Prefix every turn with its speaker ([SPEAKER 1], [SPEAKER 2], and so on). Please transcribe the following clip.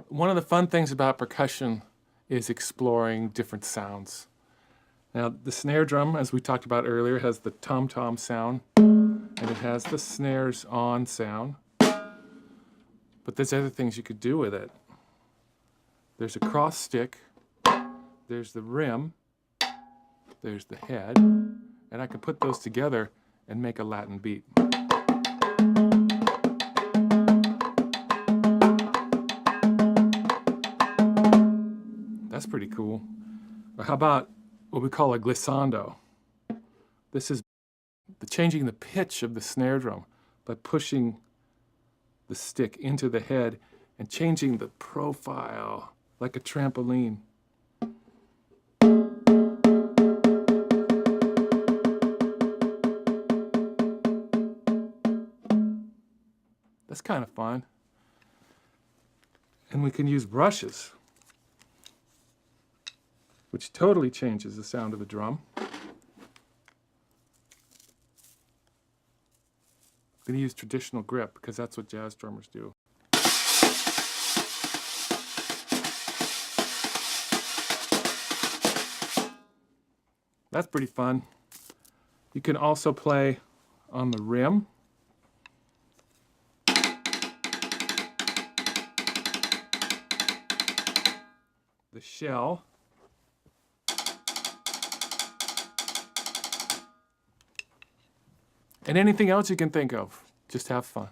[SPEAKER 1] One of the fun things about percussion is exploring different sounds. Now, the snare drum, as we talked about earlier, has the tom-tom sound, and it has the snares on sound. But there's other things you could do with it. There's a cross stick, there's the rim, there's the head, and I can put those together and make a Latin beat. That's pretty cool. Or how about what we call a glissando? This is changing the pitch of the snare drum by pushing the stick into the head and changing the profile like a trampoline. That's kind of fun. And we can use brushes, which totally changes the sound of the drum. I'm going to use traditional grip because that's what jazz drummers do. That's pretty fun. You can also play on the rim. The shell. And anything else you can think of. Just have fun.